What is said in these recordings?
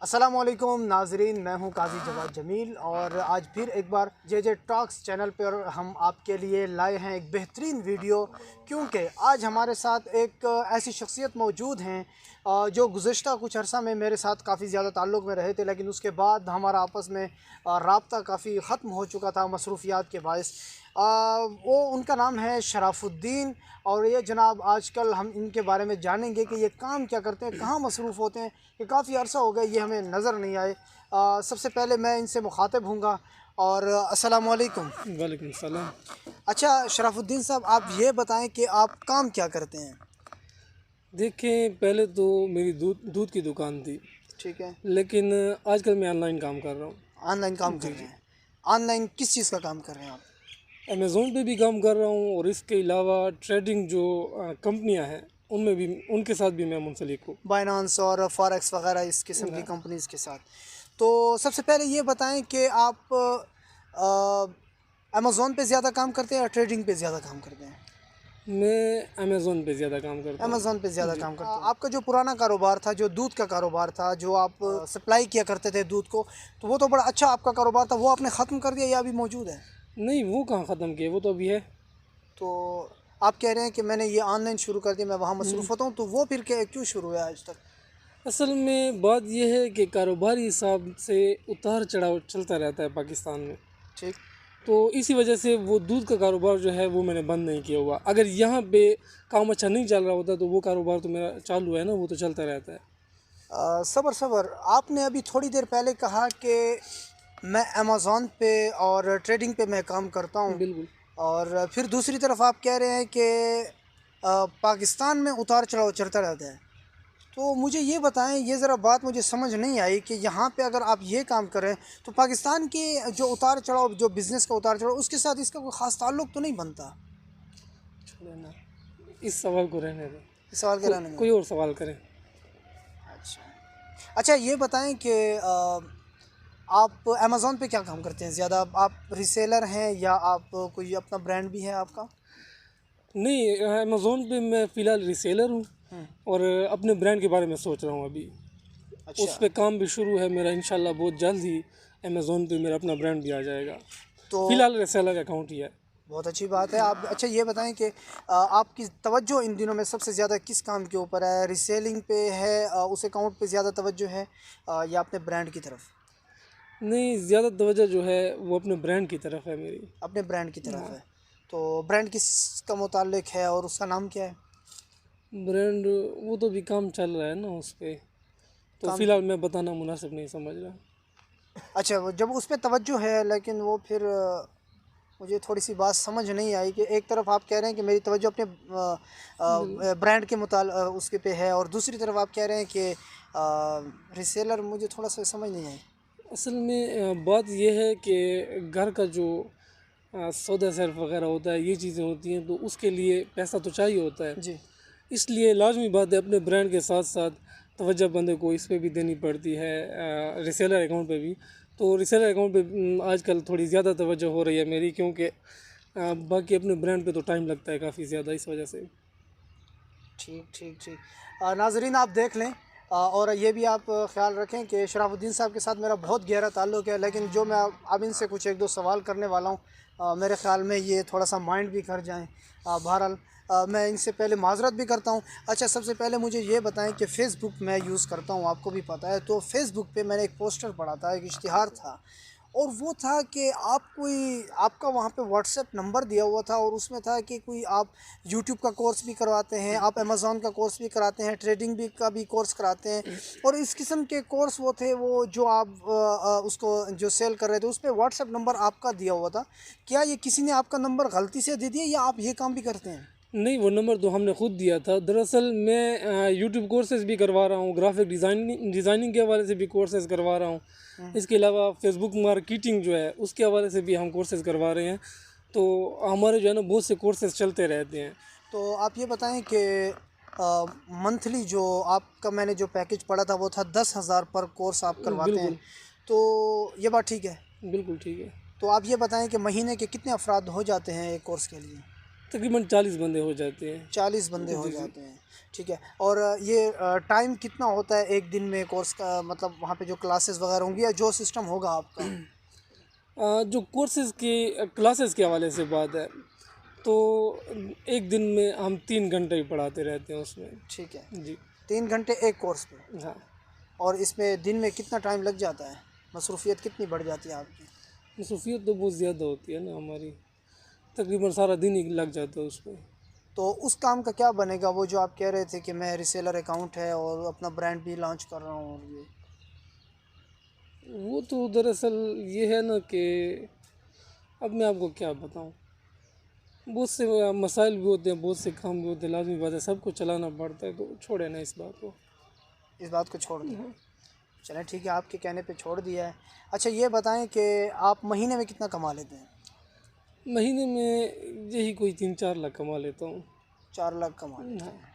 अस्सलामुअलैकुम नाजरीन, मैं हूं काजी जवाद जमील और आज फिर एक बार जे टॉक्स चैनल पर हम आपके लिए लाए हैं एक बेहतरीन वीडियो। क्योंकि आज हमारे साथ एक ऐसी शख्सियत मौजूद हैं जो गुज़श्ता कुछ अर्सा में मेरे साथ काफ़ी ज़्यादा ताल्लुक़ में रहे थे, लेकिन उसके बाद हमारा आपस में राब्ता काफ़ी ख़त्म हो चुका था मसरूफ़ियात के बायस। वो उनका नाम है शराफुद्दीन और ये जनाब आजकल हम इनके बारे में जानेंगे कि ये काम क्या करते हैं, कहाँ मसरूफ़ होते हैं। ये काफ़ी अर्सा हो गया ये हमें नज़र नहीं आए। सबसे पहले मैं इनसे मुखातिब हूँगा और अस्सलाम वालेकुम। वालेकुम सलाम। अच्छा शराफुद्दीन साहब, आप ये बताएं कि आप काम क्या करते हैं? देखें, पहले तो मेरी दूध दूध की दुकान थी, ठीक है। लेकिन आजकल मैं ऑनलाइन काम कर रहा हूँ। ऑनलाइन काम कर जी रहे जी। हैं? ऑनलाइन किस चीज़ का काम कर रहे हैं आप? अमेज़ोन पे भी काम कर रहा हूँ और इसके अलावा ट्रेडिंग जो कंपनियाँ हैं उनमें भी, उनके साथ भी मैं मुंसलिक हूँ। बाइनांस और फॉरेक्स वगैरह इस किस्म की कंपनीज़ के साथ। तो सबसे पहले ये बताएं कि आप अमेज़ोन पे ज़्यादा काम करते हैं या ट्रेडिंग पे ज़्यादा काम करते हैं? मैं अमेज़ोन पे ज़्यादा काम करता हूँ। अमेज़ोन पे ज़्यादा जी। काम करते हैं। आपका जो पुराना कारोबार था, जो दूध का कारोबार था, जो आप सप्लाई किया करते थे दूध को, तो वो तो बड़ा अच्छा आपका कारोबार था, वो आपने ख़त्म कर दिया या अभी मौजूद है? नहीं, वो कहाँ ख़त्म किए, वो तो अभी है। तो आप कह रहे हैं कि मैंने ये ऑनलाइन शुरू कर दिया, मैं वहाँ मसरूफ़ होता हूँ, तो वो फिर क्या क्यों शुरू हुआ आज तक? असल में बात यह है कि कारोबारी हिसाब से उतार चढ़ाव चलता रहता है पाकिस्तान में। ठीक। तो इसी वजह से वो दूध का कारोबार जो है वो मैंने बंद नहीं किया हुआ। अगर यहाँ पे काम अच्छा नहीं चल रहा होता तो वो कारोबार तो मेरा चालू है ना, वो तो चलता रहता है। सबर सबर, आपने अभी थोड़ी देर पहले कहा कि मैं अमेज़ॉन पे और ट्रेडिंग पे मैं काम करता हूँ, बिल्कुल। और फिर दूसरी तरफ आप कह रहे हैं कि पाकिस्तान में उतार चढ़ाव चलता रहता है। तो मुझे ये बताएं, ये ज़रा बात मुझे समझ नहीं आई कि यहाँ पे अगर आप ये काम करें तो पाकिस्तान के जो उतार चढ़ाव, जो बिज़नेस का उतार चढ़ाव, उसके साथ इसका कोई ख़ास ताल्लुक़ तो नहीं बनता? छोड़े ना, इस सवाल को रहने दें। इस सवाल के रहने में। कोई और सवाल करें। अच्छा। अच्छा, ये बताएं कि आप अमेज़ॉन पे क्या काम करते हैं ज़्यादा? आप रीसेलर हैं या आप कोई अपना ब्रांड भी है आपका? नहीं, अमेज़ोन पे मैं फ़िलहाल रीसेलर हूँ और अपने ब्रांड के बारे में सोच रहा हूँ अभी। उस अच्छा। पे काम भी शुरू है मेरा, इंशाल्लाह बहुत जल्द ही अमेज़ोन पे मेरा अपना ब्रांड भी आ जाएगा। तो फ़िलहाल रीसेलर अकाउंट ही है। बहुत अच्छी बात है। आप अच्छा ये बताएं कि आपकी तवज्जो इन दिनों में सबसे ज़्यादा किस काम के ऊपर है? रीसेलिंग पे है, उस अकाउंट पे ज़्यादा तवज्जो है, या अपने ब्रांड की तरफ? नहीं, ज़्यादा तवज्जो जो है वो अपने ब्रांड की तरफ है मेरी। अपने ब्रांड की तरफ हाँ। है। तो ब्रांड किसका मुताल्लिक है और उसका नाम क्या है? ब्रांड वो तो भी काम चल रहा है ना उस पे, तो काम। फिलहाल मैं बताना मुनासिब नहीं समझ रहा। अच्छा, वो जब उस पे तवज्जो है, लेकिन वो फिर मुझे थोड़ी सी बात समझ नहीं आई कि एक तरफ आप कह रहे हैं कि मेरी तवज्जो अपने ब्रांड के उसके पे है, और दूसरी तरफ आप कह रहे हैं कि रीसेलर। मुझे थोड़ा सा समझ नहीं आई। असल में बात यह है कि घर का जो सौदा सर्फ वगैरह होता है, ये चीज़ें होती हैं, तो उसके लिए पैसा तो चाहिए होता है। जी। इसलिए लाजमी बात है अपने ब्रांड के साथ साथ तवज्जो बंदे को इस पे भी देनी पड़ती है, रिसेलर अकाउंट पे भी। तो रिसेलर अकाउंट पे आजकल थोड़ी ज़्यादा तवज्जो हो रही है मेरी, क्योंकि बाकी अपने ब्रांड पे तो टाइम लगता है काफ़ी ज़्यादा, इस वजह से। ठीक ठीक ठीक। नाजरीन, आप देख लें, और ये भी आप ख्याल रखें कि शराफुद्दीन साहब के साथ मेरा बहुत गहरा ताल्लुक़ है, लेकिन जो मैं अब इनसे कुछ एक दो सवाल करने वाला हूँ, मेरे ख़्याल में ये थोड़ा सा माइंड भी कर जाएँ। बहरहाल मैं इनसे पहले माज़रत भी करता हूँ। अच्छा, सबसे पहले मुझे ये बताएं कि फ़ेसबुक मैं यूज़ करता हूँ, आपको भी पता है। तो फ़ेसबुक पे मैंने एक पोस्टर पढ़ा था, एक इश्तिहार था, और वो था कि आपका वहाँ पे व्हाट्सएप नंबर दिया हुआ था, और उसमें था कि कोई आप यूट्यूब का कोर्स भी करवाते हैं, आप अमेज़ॉन का कोर्स भी कराते हैं, ट्रेडिंग भी का भी कोर्स कराते हैं, और इस किस्म के कोर्स वो थे, वो जो आप उसको जो सेल कर रहे थे, उस पर व्हाट्सएप नंबर आपका दिया हुआ था। क्या ये किसी ने आपका नंबर गलती से दे दिया या आप ये काम भी करते हैं? नहीं, वो नंबर तो हमने खुद दिया था। दरअसल मैं यूट्यूब कोर्सेज़ भी करवा रहा हूँ, ग्राफिक डिज़ाइनिंग के हवाले से भी कोर्सेज़ करवा रहा हूँ। इसके अलावा फेसबुक मार्केटिंग जो है उसके हवाले से भी हम कोर्सेज़ करवा रहे हैं। तो हमारे जो है ना बहुत से कोर्सेज़ चलते रहते हैं। तो आप ये बताएं कि मंथली जो आपका, मैंने जो पैकेज पढ़ा था वो था 10,000 पर कोर्स आप करवाते हैं, बिल्कुल। तो ये बात ठीक है? बिल्कुल ठीक है। तो आप ये बताएं कि महीने के कितने अफराद हो जाते हैं एक कोर्स के लिए? तकरीबन 40 बंदे हो जाते हैं। 40 बंदे हो जाते हैं, ठीक है। और ये टाइम कितना होता है एक दिन में कोर्स का, मतलब वहाँ पे जो क्लासेस वगैरह होंगी या जो सिस्टम होगा आपका? जो कोर्सेज़ की क्लासेस के हवाले से बात है, तो एक दिन में हम 3 घंटे ही पढ़ाते रहते हैं उसमें। ठीक है, जी। 3 घंटे एक कोर्स पे। हाँ, और इसमें दिन में कितना टाइम लग जाता है? मसरूफियत कितनी बढ़ जाती है आपकी? मसरूफ़ियत तो बहुत ज़्यादा होती है ना हमारी, तकरीबन सारा दिन ही लग जाता है उसमें। तो उस काम का क्या बनेगा, वो जो आप कह रहे थे कि मैं रीसेलर अकाउंट है और अपना ब्रांड भी लॉन्च कर रहा हूँ, और ये वो तो दरअसल ये है ना कि अब मैं आपको क्या बताऊँ, बहुत से मसाइल भी होते हैं, बहुत से काम भी होते हैं, लाज़मी बात है सबको चलाना पड़ता है, तो छोड़े ना इस बात को। इस बात को छोड़ दें? चलें ठीक है, आपके कहने पे छोड़ दिया है। अच्छा ये बताएं कि आप महीने में कितना कमा लेते हैं? महीने में यही कोई 3-4 लाख कमा लेता हूँ। 4 लाख कमा लेते हाँ। हैं,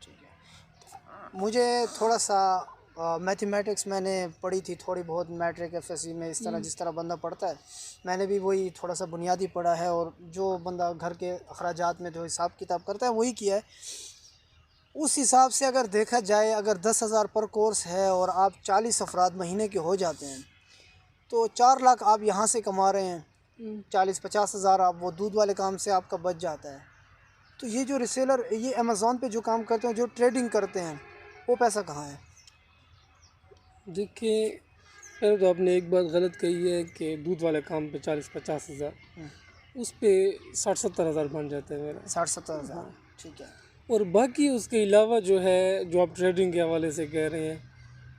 ठीक है। मुझे थोड़ा सा मैथमेटिक्स मैंने पढ़ी थी थोड़ी बहुत, मैट्रिक एफएससी में, इस तरह जिस तरह बंदा पढ़ता है मैंने भी वही थोड़ा सा बुनियादी पढ़ा है, और जो बंदा घर के अखराजात में जो हिसाब किताब करता है वही किया है। उस हिसाब से अगर देखा जाए, अगर 10,000 पर कोर्स है और आप 40 अफराद महीने के हो जाते हैं, तो 4 लाख आप यहाँ से कमा रहे हैं, 40-50 हज़ार आप वो दूध वाले काम से आपका बच जाता है। तो ये जो रिसेलर, ये अमेज़ॉन पे जो काम करते हैं, जो ट्रेडिंग करते हैं, वो पैसा कहाँ है? देखिए, पहले तो आपने एक बात गलत कही है कि दूध वाले काम पे 40-50 हज़ार, उस पे 60-70 हज़ार बन जाते हैं मेरा। 60-70 हज़ार, हाँ। ठीक है। और बाकी उसके अलावा जो है, जो आप ट्रेडिंग के हवाले से कह रहे हैं,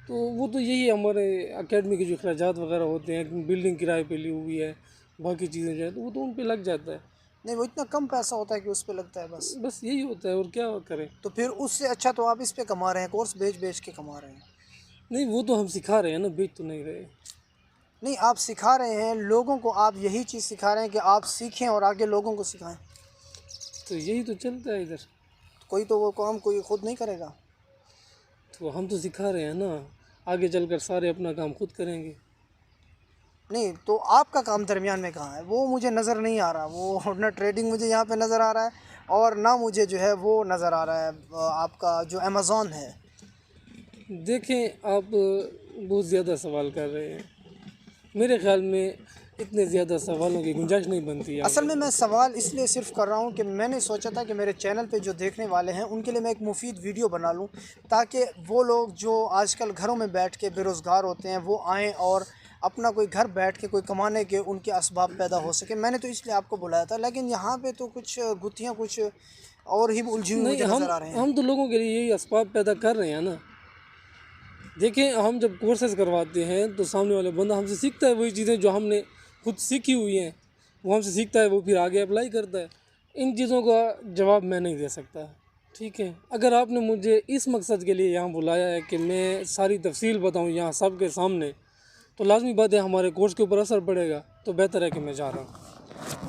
तो वो तो यही हमारे एकेडमी के जो अखराजात वगैरह होते हैं, बिल्डिंग किराए पे ली हुई है, बाकी चीज़ें जो है, तो वो तो उन पे लग जाता है। नहीं, वो इतना कम पैसा होता है कि उस पे लगता है बस। बस यही होता है, और क्या करें। तो फिर उससे अच्छा तो आप इस पे कमा रहे हैं, कोर्स बेच बेच के कमा रहे हैं। नहीं, वो तो हम सिखा रहे हैं ना, बेच तो नहीं रहे। नहीं, आप सिखा रहे हैं लोगों को, आप यही चीज़ सिखा रहे हैं कि आप सीखें और आगे लोगों को सिखाएं। तो यही तो चलता है इधर। कोई तो वो काम कोई खुद नहीं करेगा। तो हम तो सिखा रहे हैं ना, आगे चलकर सारे अपना काम खुद करेंगे। नहीं, तो आपका काम दरमियान में कहाँ है, वो मुझे नज़र नहीं आ रहा। वो ना ट्रेडिंग मुझे यहाँ पे नज़र आ रहा है, और ना मुझे जो है वो नज़र आ रहा है आपका जो अमेज़ॉन है। देखें, आप बहुत ज़्यादा सवाल कर रहे हैं। मेरे ख्याल में इतने ज़्यादा सवालों की गुंजाइश नहीं बनती है। असल में मैं सवाल इसलिए सिर्फ कर रहा हूँ कि मैंने सोचा था कि मेरे चैनल पे जो देखने वाले हैं उनके लिए मैं एक मुफीद वीडियो बना लूँ, ताकि वो लोग जो आजकल घरों में बैठ के बेरोज़गार होते हैं वो आएँ और अपना कोई घर बैठ के कोई कमाने के उनके असबाब पैदा हो सके। मैंने तो इसलिए आपको बुलाया था, लेकिन यहाँ पे तो कुछ गुत्थियाँ कुछ और ही उलझी हुई नहीं, मुझे नज़र आ रहे हैं। हम तो लोगों के लिए यही असबाब पैदा कर रहे हैं ना। देखें, हम जब कोर्सेज़ करवाते हैं तो सामने वाला बंदा हमसे सीखता है वही चीज़ें जो हमने खुद सीखी हुई हैं, वो हमसे सीखता है, वो फिर आगे अप्लाई करता है। इन चीज़ों का जवाब मैं नहीं दे सकता, ठीक है। अगर आपने मुझे इस मकसद के लिए यहाँ बुलाया है कि मैं सारी तफसील बताऊँ यहाँ सब के सामने, तो लाजमी बात है हमारे कोर्स के ऊपर असर पड़ेगा, तो बेहतर है कि मैं जा रहा हूँ।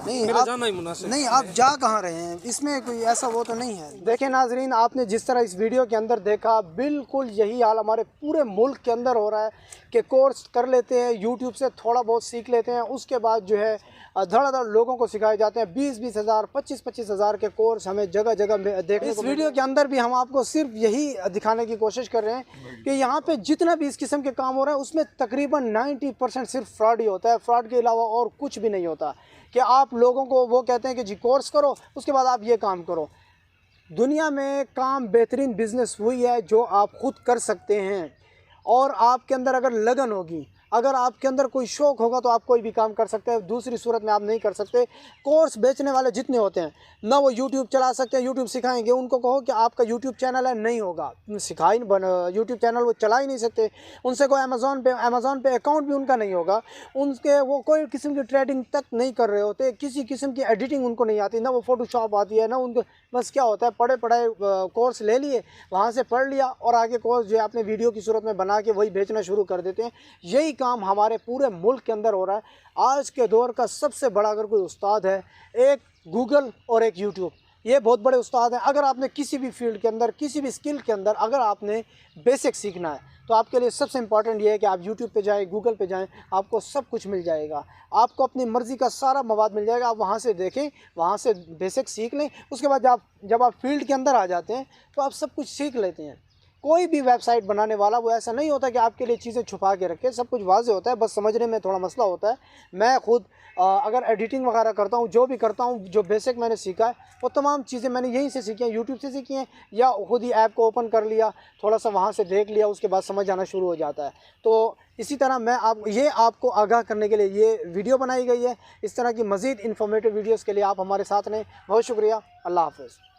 नहीं, मेरा आप जाना ही मुनासिब नहीं, आप जा कहाँ रहे हैं, इसमें कोई ऐसा वो तो नहीं है। देखिए नाजरीन, आपने जिस तरह इस वीडियो के अंदर देखा, बिल्कुल यही हाल हमारे पूरे मुल्क के अंदर हो रहा है कि कोर्स कर लेते हैं, यूट्यूब से थोड़ा बहुत सीख लेते हैं, उसके बाद जो है धड़ाधड़ लोगों को सिखाए जाते हैं। 20-20 हज़ार, 25-25 हज़ार के कोर्स हमें जगह जगह देखने को। इस वीडियो के अंदर भी हम आपको सिर्फ यही दिखाने की कोशिश कर रहे हैं कि यहाँ पे जितना भी इस किस्म के काम हो रहे हैं उसमें तकरीबन 90% सिर्फ फ्रॉड ही होता है। फ्रॉड के अलावा और कुछ भी नहीं होता कि आप लोगों को वो कहते हैं कि जी कोर्स करो, उसके बाद आप ये काम करो। दुनिया में काम बेहतरीन बिजनेस वही है जो आप खुद कर सकते हैं, और आपके अंदर अगर लगन होगी, अगर आपके अंदर कोई शौक़ होगा तो आप कोई भी काम कर सकते हैं। दूसरी सूरत में आप नहीं कर सकते। कोर्स बेचने वाले जितने होते हैं ना, वो यूट्यूब चला सकते हैं, यूट्यूब सिखाएंगे। उनको कहो कि आपका यूट्यूब चैनल है, नहीं होगा, सिखा ही यूट्यूब चैनल वो चला ही नहीं सकते। उनसे कोई अमेज़ॉन पे अकाउंट भी उनका नहीं होगा, उनके वो कोई किस्म की ट्रेडिंग तक नहीं कर रहे होते, किसी किस्म की एडिटिंग उनको नहीं आती, ना वो फ़ोटोशॉप आती है, ना उनको। बस क्या होता है, पढ़े पढ़ाए कोर्स ले लिए, वहाँ से पढ़ लिया और आगे कोर्स जो है अपने वीडियो की सूरत में बना के वही बेचना शुरू कर देते हैं। यही काम हमारे पूरे मुल्क के अंदर हो रहा है। आज के दौर का सबसे बड़ा अगर कोई उस्ताद है, एक गूगल और एक यूट्यूब, ये बहुत बड़े उस्ताद हैं। अगर आपने किसी भी फील्ड के अंदर, किसी भी स्किल के अंदर अगर आपने बेसिक सीखना है तो आपके लिए सबसे इम्पॉर्टेंट ये है कि आप यूट्यूब पे जाएं, गूगल पे जाएं, आपको सब कुछ मिल जाएगा। आपको अपनी मर्ज़ी का सारा मवाद मिल जाएगा। आप वहाँ से देखें, वहाँ से बेसिक सीख लें। उसके बाद जब आप फील्ड के अंदर आ जाते हैं तो आप सब कुछ सीख लेते हैं। कोई भी वेबसाइट बनाने वाला वो ऐसा नहीं होता कि आपके लिए चीज़ें छुपा के रखे, सब कुछ वाज़े होता है, बस समझने में थोड़ा मसला होता है। मैं खुद अगर एडिटिंग वगैरह करता हूँ, जो भी करता हूँ, जो बेसिक मैंने सीखा है वो तमाम चीज़ें मैंने यहीं से सीखी हैं, यूट्यूब से सीखी हैं, या खुद ही ऐप को ओपन कर लिया, थोड़ा सा वहाँ से देख लिया, उसके बाद समझ आना शुरू हो जाता है। तो इसी तरह मैं आपको आगाह करने के लिए ये वीडियो बनाई गई है। इस तरह की मज़ीद इन्फॉर्मेटिव वीडियोज़ के लिए आप हमारे साथ रहें। बहुत शुक्रिया। अल्लाह हाफ़िज़।